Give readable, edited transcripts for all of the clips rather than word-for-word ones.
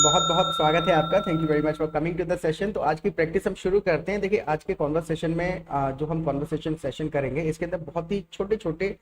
बहुत बहुत स्वागत है आपका। Thank you very much for coming to the session. तो आज की प्रैक्टिस हम शुरू करते हैं। देखिए, आज के कॉन्वर्सेशन में जो हम कॉन्वर्सेशन सेशन करेंगे, इसके अंदर बहुत ही छोटे छोटे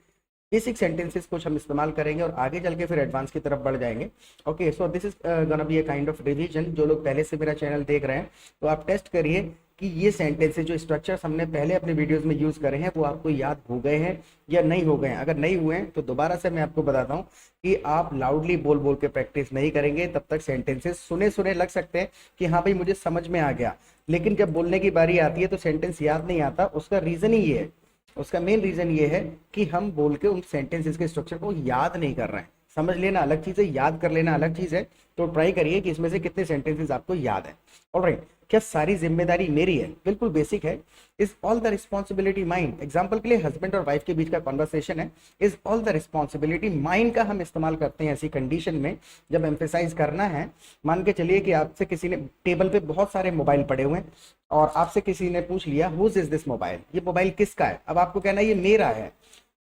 बेसिक सेंटेंसेस कुछ हम इस्तेमाल करेंगे और आगे चल के फिर एडवांस की तरफ बढ़ जाएंगे। Okay, so this is gonna be a kind of revision. जो लोग पहले से मेरा चैनल देख रहे हैं तो आप टेस्ट करिए कि ये सेंटेंसेस जो स्ट्रक्चर्स हमने पहले अपने वीडियोस में यूज करे हैं वो आपको याद हो गए हैं या नहीं हो गए हैं। अगर नहीं हुए हैं तो दोबारा से मैं आपको बताता हूँ कि आप लाउडली बोल बोल के प्रैक्टिस नहीं करेंगे तब तक सेंटेंसेस सुने सुने लग सकते हैं कि हाँ भाई मुझे समझ में आ गया, लेकिन जब बोलने की बारी आती है तो सेंटेंस याद नहीं आता। उसका रीजन ही ये है, उसका मेन रीजन ये है कि हम बोल के उन सेंटेंसेस के स्ट्रक्चर को याद नहीं कर रहे हैं। समझ लेना अलग चीज है, याद कर लेना अलग चीज है। तो ट्राई करिए कि इसमें से कितने सेंटेंसेस आपको याद है। ऑलराइट, क्या सारी जिम्मेदारी मेरी है? बिल्कुल बेसिक है। Is all the responsibility mine? Example के लिए हस्बैंड और वाइफ के बीच का कॉन्वर्सेशन है। Is all the responsibility mine का हम इस्तेमाल करते हैं ऐसी कंडीशन में जब एम्फेसाइज करना है। मान के चलिए कि आपसे किसी ने, टेबल पे बहुत सारे मोबाइल पड़े हुए हैं और आपसे किसी ने पूछ लिया हुज इज दिस मोबाइल, ये मोबाइल किसका है? अब आपको कहना है ये मेरा है,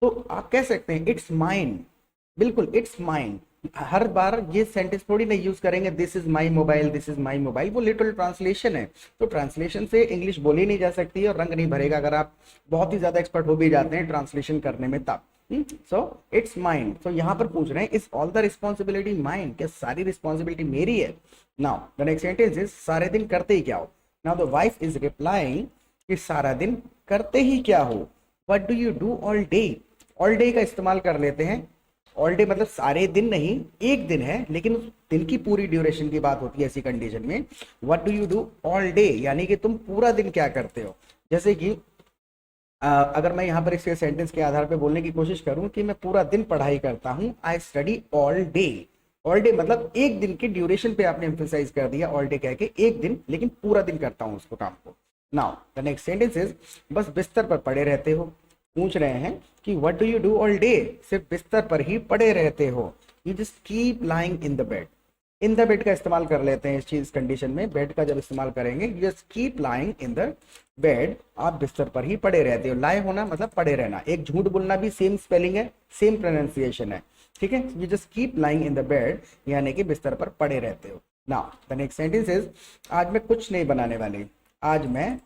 तो आप कह सकते हैं इट्स माइन। बिल्कुल, इट्स माइन। हर बार ये सेंटेंस थोड़ी नहीं यूज करेंगे this is my mobile, this is my mobile, वो लिटरल ट्रांसलेशन है। तो ट्रांसलेशन से इंग्लिश बोली नहीं जा सकती और रंग नहीं भरेगा अगर आप बहुत ही ज्यादा एक्सपर्ट हो भी जाते हैं ट्रांसलेशन करने में तब। So it's mine. तो यहाँ पर पूछ रहे हैं is all the responsibility mine? क्या सारी रिस्पॉन्सिबिलिटी मेरी है? Now the next sentence is सारे दिन करते ही क्या हो? Now the wife is replying कि सारा दिन करते ही क्या हो? What do you do all day? All day का इस्तेमाल कर लेते हैं। ऑल डे मतलब सारे दिन नहीं, एक दिन है, लेकिन उस दिन की पूरी ड्यूरेशन की बात होती है ऐसी कंडीशन में। What do you do all day यानी कि तुम पूरा दिन क्या करते हो। जैसे कि अगर मैं यहाँ पर इस सेंटेंस के आधार पे बोलने की कोशिश करूं कि मैं पूरा दिन पढ़ाई करता हूं, I study all day. All day मतलब एक दिन की ड्यूरेशन पे आपने एम्फेसाइज कर दिया ऑल डे कह के, एक दिन, लेकिन पूरा दिन करता हूं उसको, काम को। Now the next sentence is बस बिस्तर पर पड़े रहते हो। पूछ रहे हैं कि what do you do all day? सिर्फ बिस्तर पर ही पड़े रहते हो। You just keep lying in the bed. In the bed का इस्तेमाल कर लेते हैं इस चीज कंडीशन में। बेड का जब इस्तेमाल करेंगे, you just keep lying in the bed, आप बिस्तर पर ही पड़े रहते हो। लाए होना मतलब पड़े रहना। एक झूठ बोलना भी सेम स्पेलिंग है, सेम प्रोनाउंसिएशन है, ठीक है। You just keep lying in the bed यानी कि बिस्तर पर पड़े रहते हो। Now the next sentence is आज मैं कुछ नहीं बनाने वाली। आज मैं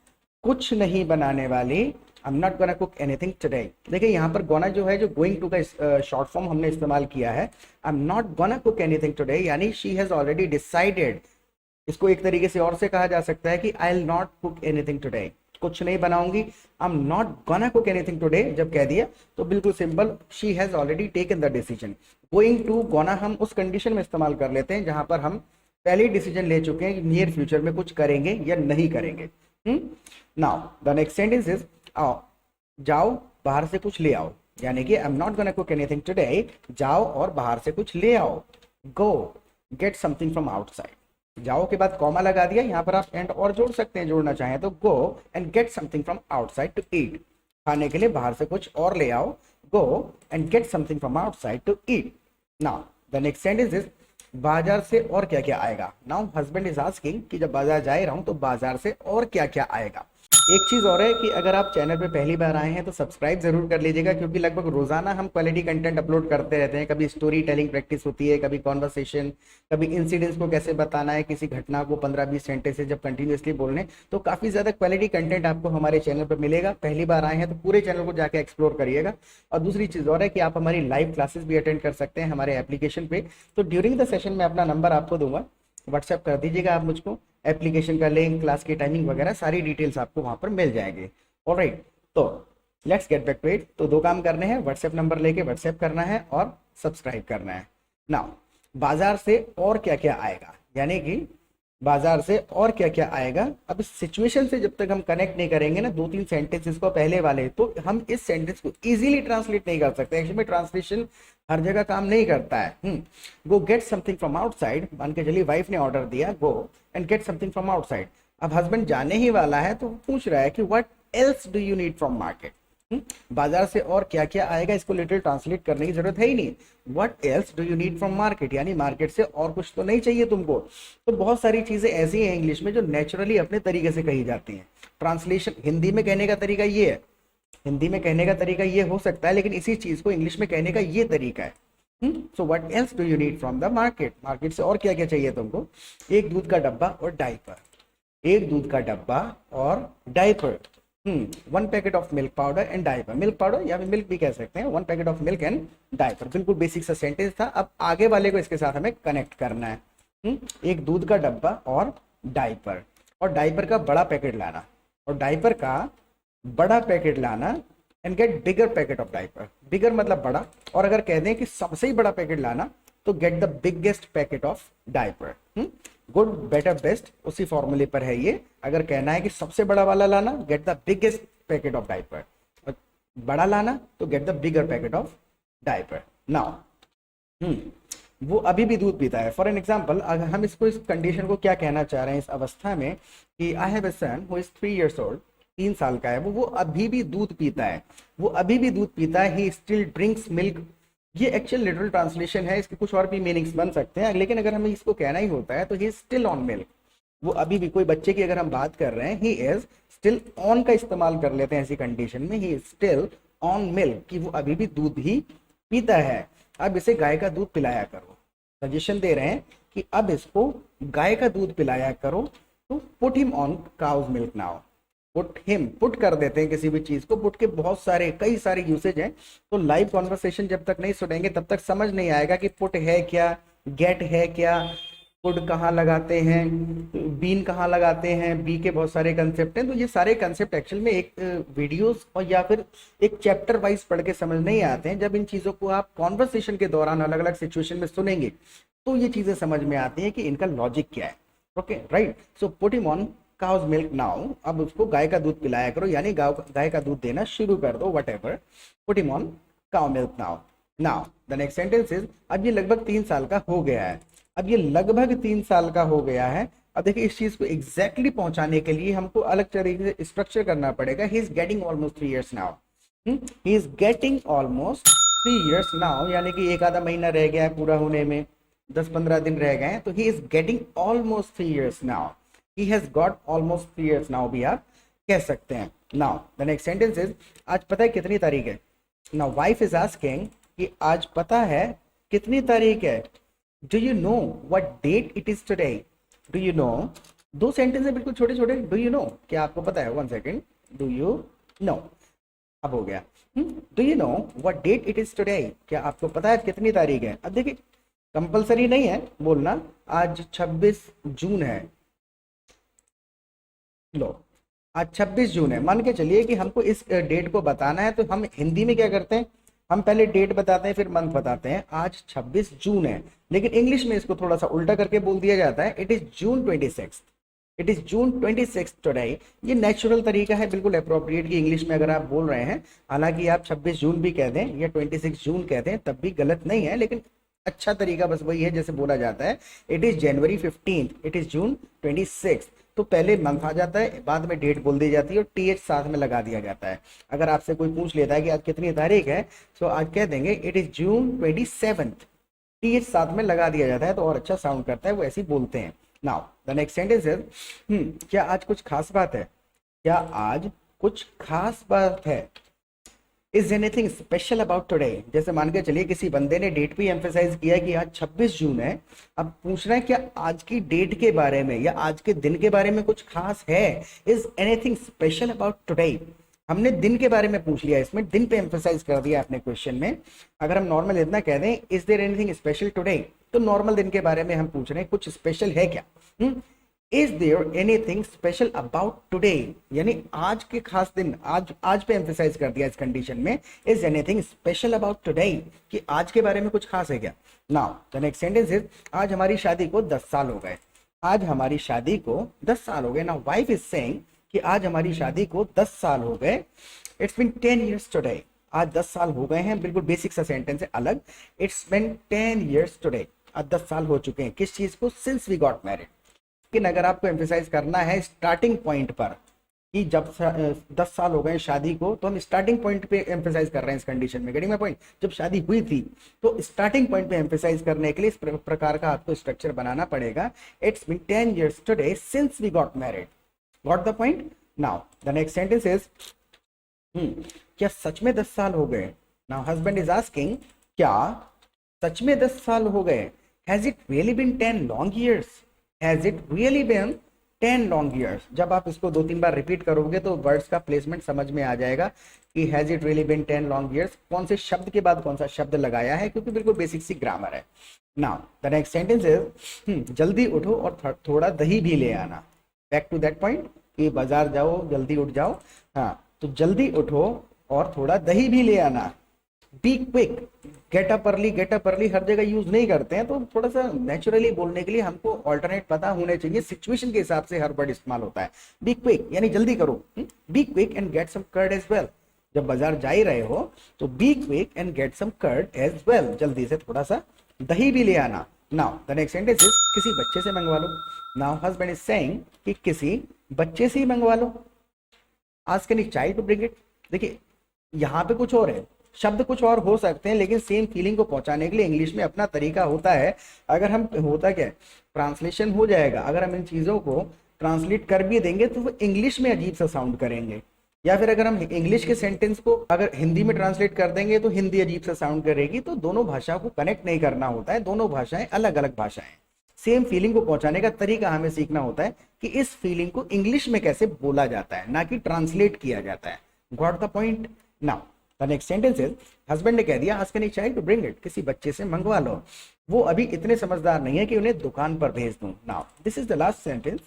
कुछ नहीं बनाने वाली। I'm not gonna cook anything today। देखिए यहाँ पर गोना जो है, जो गोइंग टू का शॉर्ट फॉर्म हमने इस्तेमाल किया है। I'm not gonna cook anything today यानी she has already decided। इसको एक तरीके से और से कहा जा सकता है कि I'll not cook anything today। कुछ नहीं बनाऊंगी। I'm not gonna cook anything today जब कह दिया तो बिल्कुल simple, she has already taken the decision। Going to gonna हम उस कंडीशन में इस्तेमाल कर लेते हैं जहां पर हम पहले ही डिसीजन ले चुके हैं कि नियर फ्यूचर में कुछ करेंगे या नहीं करेंगे। Now the next sentence is आओ, जाओ बाहर से कुछ ले आओ यानी कि I am not gonna cook anything today. जाओ और बाहर से कुछ ले आओ। गो गेट समथिंग फ्रॉम आउटसाइड। जाओ के बाद कॉमा लगा दिया, यहाँ पर आप एंड और जोड़ सकते हैं, जोड़ना चाहें तो। Go and get something from outside to eat. खाने के लिए बाहर से कुछ और ले आओ। Go and get something from outside to eat. Now the next sentence is बाजार से और क्या क्या आएगा। नाउ हस्बैंड इज आस्किंग कि जब बाजार जा रहा हूं तो बाजार से और क्या क्या आएगा। एक चीज और है कि अगर आप चैनल पे पहली बार आए हैं तो सब्सक्राइब जरूर कर लीजिएगा, क्योंकि लगभग रोजाना हम क्वालिटी कंटेंट अपलोड करते रहते हैं। कभी स्टोरी टेलिंग प्रैक्टिस होती है, कभी कॉन्वर्सेशन, कभी इंसिडेंट्स को कैसे बताना है, किसी घटना को 15-20 सेंटेंस से जब कंटिन्यूअसली बोलने, तो काफी ज्यादा क्वालिटी कंटेंट आपको हमारे चैनल पर मिलेगा। पहली बार आए हैं तो पूरे चैनल को जाके एक्सप्लोर करिएगा। और दूसरी चीज और है कि आप हमारी लाइव क्लासेस भी अटेंड कर सकते हैं हमारे एप्लीकेशन पे। तो ड्यूरिंग द सेशन में अपना नंबर आपको दूंगा, व्हाट्सएप कर दीजिएगा आप मुझको। एप्लीकेशन का लिंक, क्लास की टाइमिंग वगैरह सारी डिटेल्स आपको वहां पर मिल जाएंगे। ऑलराइट, तो let's get back to it. तो दो काम करने हैं, व्हाट्सएप नंबर लेके व्हाट्सएप करना है और सब्सक्राइब करना है। नाउ बाजार से और क्या क्या आएगा यानी कि बाजार से और क्या क्या आएगा। अब इस सिचुएशन से जब तक हम कनेक्ट नहीं करेंगे ना, 2-3 सेंटेंसेस को पहले वाले, तो हम इस सेंटेंस को इजीली ट्रांसलेट नहीं कर सकते। एक्चुअली में ट्रांसलेशन हर जगह काम नहीं करता है। गो गेट समथिंग फ्रॉम आउटसाइड, मान के चलिए वाइफ ने ऑर्डर दिया गो and get something from outside. अब हस्बैंड जाने ही वाला है तो पूछ रहा है कि what else do you need from market. बाजार से और क्या क्या आएगा, इसको लिटरल ट्रांसलेट करने की जरूरत है ही नहीं। What else do you need from market यानी मार्केट से और कुछ तो नहीं चाहिए तुमको। तो बहुत सारी चीजें ऐसी हैं इंग्लिश में जो नेचुरली अपने तरीके से कही जाती हैं। ट्रांसलेशन हिंदी में कहने का तरीका ये है, हिंदी में कहने का तरीका ये हो सकता है, लेकिन इसी चीज को इंग्लिश में कहने का ये तरीका है। So what else do you need from the market, market से और क्या क्या चाहिए तुमको? एक दूध का डब्बा और डायपर, एक दूध का डब्बा और diaper, one packet of milk powder and diaper, milk powder या फिर मिल्क भी कह सकते हैं, one packet of milk and diaper. बिल्कुल बेसिक सा सेंटेंस था। अब आगे वाले को इसके साथ हमें कनेक्ट करना है। एक दूध का डब्बा और डायपर, और डायपर का बड़ा पैकेट लाना, और डायपर का बड़ा पैकेट लाना and get bigger packet of diaper, bigger मतलब बड़ा, और अगर कह दें कि सबसे ही बड़ा पैकेट लाना तो get the biggest packet of diaper. Good better best उसी फॉर्मूले पर है ये। अगर कहना है कि सबसे बड़ा वाला लाना, get the biggest packet of diaper, और बड़ा लाना तो get the bigger packet of diaper. Now वो अभी भी दूध पीता है। फॉर एन एग्जाम्पल, अगर हम इसको, इस कंडीशन को क्या कहना चाह रहे हैं इस अवस्था में कि I have a son who is 3 years old, 3 साल का है वो अभी भी दूध पीता है, वो अभी भी दूध पीता है। He still drinks milk. ये एक्चुअल लिटरल ट्रांसलेशन है, इसके कुछ और भी मीनिंग्स बन सकते हैं, लेकिन अगर हमें इसको कहना ही होता है तो ही स्टिल ऑन मिल्क। वो अभी भी, कोई बच्चे की अगर हम बात कर रहे हैं, ही इज स्टिल ऑन का इस्तेमाल कर लेते हैं ऐसी कंडीशन में, he is still on milk, कि वो अभी भी दूध ही पीता है। अब इसे गाय का दूध पिलाया करो, सजेशन दे रहे हैं कि अब इसको गाय का दूध पिलाया करो। तो put him on cow's milk now. Put him, put कर देते हैं किसी भी चीज को, पुट के बहुत सारे कई सारे यूसेज हैं। तो लाइव कॉन्वर्सेशन जब तक नहीं सुनेंगे तब तक समझ नहीं आएगा कि पुट है क्या, गेट है क्या, पुट कहाँ लगाते हैं, बीन कहाँ लगाते हैं, बी के बहुत सारे कंसेप्ट हैं। तो ये सारे कंसेप्ट एक्चुअल में एक वीडियोस और या फिर एक चैप्टर वाइज पढ़ के समझ नहीं आते हैं। जब इन चीज़ों को आप कॉन्वर्सेशन के दौरान अलग अलग सिचुएशन में सुनेंगे तो ये चीज़ें समझ में आती हैं कि इनका लॉजिक क्या है। Okay right. So put him on cow's milk now. अब उसको गाय का दूध पिलाया करो, यानी गाय का दूध देना शुरू कर दो। What ever, put him on cow milk now. Now the next sentence is, अब ये लगभग 3 साल का हो गया है। अब ये लगभग 3 साल का हो गया है। अब देखिए, इस चीज को एग्जैक्टली पहुंचाने के लिए हमको अलग तरीके से स्ट्रक्चर करना पड़ेगा। He is getting almost 3 years now. He is getting almost 3 years now, यानी कि एक आधा महीना रह गया है पूरा होने में, 10-15 दिन रह गए हैं। तो he is getting almost 3 years now, he has got almost 3 years now भी आप कह सकते हैं। Now the next sentence is, आज पता है कितनी तारीख है? नाउ वाइफ इज आस्किंग कि आज पता है कितनी तारीख है? Do you know what date it is today? Do you know, दो सेंटेंस है बिल्कुल छोटे छोटे। डू यू नो, क्या आपको पता है? 1 second, डू यू नो, अब हो गया। Do you know what date it is today? क्या आपको पता है कितनी तारीख है? अब देखिए, कंपलसरी नहीं है बोलना आज 26 जून है। लो, आज 26 जून है, मान के चलिए कि हमको इस डेट को बताना है, तो हम हिंदी में क्या करते हैं? हम पहले डेट बताते हैं फिर मंथ बताते हैं। आज 26 जून है, लेकिन इंग्लिश में इसको थोड़ा सा उल्टा करके बोल दिया जाता है। It is June 26, it is June 26 today. ये नेचुरल तरीका है, बिल्कुल अप्रोप्रिएट की इंग्लिश में अगर आप बोल रहे हैं। हालांकि आप 26 जून भी कह दें या 26 जून कह दें तब भी गलत नहीं है, लेकिन अच्छा तरीका बस वही है जैसे बोला जाता है। It is January 15, it is जून 26। तो पहले मंथ आ जाता है, बाद में डेट बोल दी जाती है और टीएच साथ में लगा दिया जाता है। अगर आपसे कोई पूछ लेता है कि आज कितनी तारीख है, तो आज कह देंगे इट इज जून 27, टीएच साथ में लगा दिया जाता है तो और अच्छा साउंड करता है, वो ऐसे ही बोलते हैं। Now the next sentence is, क्या आज कुछ खास बात है? क्या आज कुछ खास बात है? Is anything special about today? जैसे मान के चलिए किसी बंदे ने डेट पे एम्फेसाइज किया कि आज 26 जून है। अब पूछना है क्या आज की डेट के बारे में या आज के दिन के बारे में कुछ खास है? Is anything special about today? हमने दिन के बारे में पूछ लिया, इसमें दिन पे एम्फेसाइज कर दिया अपने क्वेश्चन में। अगर हम नॉर्मल इतना कह दें is there anything special today, तो नॉर्मल दिन के बारे में हम पूछ रहे हैं, कुछ स्पेशल है क्या? Is there anything special about today, यानी आज के खास दिन, आज पे एम्फेसाइज कर दिया इस कंडीशन में। Is anything special about today, कि आज के बारे में कुछ खास है क्या? Now the next sentence is, आज हमारी शादी को 10 साल हो गए। आज हमारी शादी को 10 साल हो गए। नाउ वाइफ इज सेइंग कि आज हमारी शादी को 10 साल हो गए। इट्स बीन 10 years टुडे, आज 10 साल हो गए हैं। बिल्कुल बेसिक सा सेंटेंस है अलग। इट्स बीन 10 years टुडे, आज 10 साल हो चुके हैं किस चीज को? Since we got married. लेकिन अगर आपको एम्फेसाइज करना है स्टार्टिंग पॉइंट पर कि जब 10 साल हो गए शादी को, तो हम स्टार्टिंग पॉइंट पे एम्फेसाइज कर रहे हैं इस कंडीशन में। Getting my point? जब शादी हुई थी तो स्टार्टिंग पॉइंट पे एम्फेसाइज करने के लिए इस प्रकार का आपको स्ट्रक्चर बनाना पड़ेगा। It's been 10 years today since we got married. Got the point? Now the next sentence is, क्या सच में 10 साल हो गए? नाउ हस्बैंड इज आस्किंग, क्या सच में 10 साल हो गए? Has it really bin 10 long years? Has it really bin 10 long years? जब आप इसको 2-3 बार रिपीट करोगे तो वर्ड्स का प्लेसमेंट समझ में आ जाएगा कि has it really bin 10 long years कौन से शब्द के बाद कौन सा शब्द लगाया है, क्योंकि बिल्कुल बेसिक सी ग्रामर है। Now the next sentence is जल्दी उठो और थोड़ा दही भी ले आना। बैक टू दैट पॉइंट कि बाजार जाओ, जल्दी उठ जाओ। हाँ, तो जल्दी उठो और थोड़ा दही भी ले आना। Be quick, get up early हर जगह यूज नहीं करते हैं, तो थोड़ा सा नेचुरली बोलने के लिए हमको ऑल्टरनेट पता होने चाहिए, सिचुएशन के हिसाब से हर वर्ड इस्तेमाल होता है। बी क्विक यानी जल्दी करो, be quick and get some curd as well. जब बाजार जा ही रहे हो तो be quick and get some curd as well, जल्दी से थोड़ा सा दही भी ले आना। Now the next sentence is किसी बच्चे से मंगवा लो। नाउ हस्बैंड इज सेइंग कि किसी बच्चे से ही मंगवा लो। Ask any child to bring it. देखिए यहाँ पे कुछ और है, शब्द कुछ और हो सकते हैं, लेकिन सेम फीलिंग को पहुंचाने के लिए इंग्लिश में अपना तरीका होता है। अगर हम होता क्या है, ट्रांसलेशन हो जाएगा, अगर हम इन चीजों को ट्रांसलेट कर भी देंगे तो वो इंग्लिश में अजीब सा साउंड करेंगे, या फिर अगर हम इंग्लिश के सेंटेंस को अगर हिंदी में ट्रांसलेट कर देंगे तो हिंदी अजीब सा साउंड करेगी। तो दोनों भाषा को कनेक्ट नहीं करना होता है, दोनों भाषाएं अलग अलग भाषाएं। सेम फीलिंग को पहुंचाने का तरीका हमें सीखना होता है कि इस फीलिंग को इंग्लिश में कैसे बोला जाता है, ना कि ट्रांसलेट किया जाता है। Got the point? Now the next sentence is husband ने कह दिया ask any child to bring it, किसी बच्चे से मंगवा लो। वो अभी इतने समझदार नहीं है कि उन्हें दुकान पर भेज दूं। Now this is the last sentence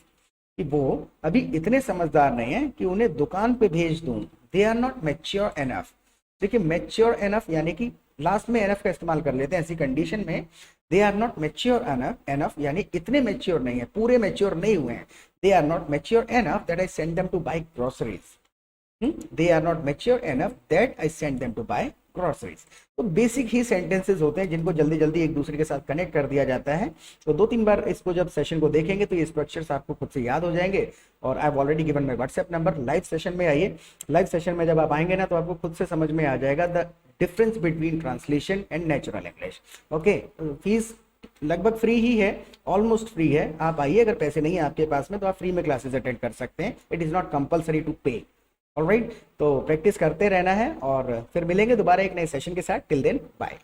कि वो अभी इतने समझदार नहीं है कि उन्हें दुकान पे भेज दूं। They are not mature enough. देखिए मैच्योर एनफ यानी कि लास्ट में एनफ का इस्तेमाल कर लेते हैं ऐसी कंडीशन में। They are not mature enough यानी इतने मैच्योर नहीं है, पूरे मैच्योर नहीं हुए हैं। They are not mature enough that I send them to buy groceries. They are not mature enough that I send them to buy groceries। तो basic ही sentences होते हैं जिनको जल्दी जल्दी एक दूसरे के साथ कनेक्ट कर दिया जाता है। तो 2-3 बार इसको जब सेशन को देखेंगे तो ये स्ट्रक्चर्स आपको खुद से याद हो जाएंगे। और I have already given my WhatsApp number. Live session में आइए, लाइव सेशन में जब आप आएंगे ना तो आपको खुद से समझ में आ जाएगा the difference between translation and natural English. Okay, fees लगभग फ्री ही है, ऑलमोस्ट फ्री है। आप आइए, अगर पैसे नहीं है आपके पास में तो आप फ्री में क्लासेस अटेंड कर सकते हैं। It is not compulsory to pay. Alright, तो प्रैक्टिस करते रहना है और फिर मिलेंगे दोबारा एक नए सेशन के साथ। Till then bye.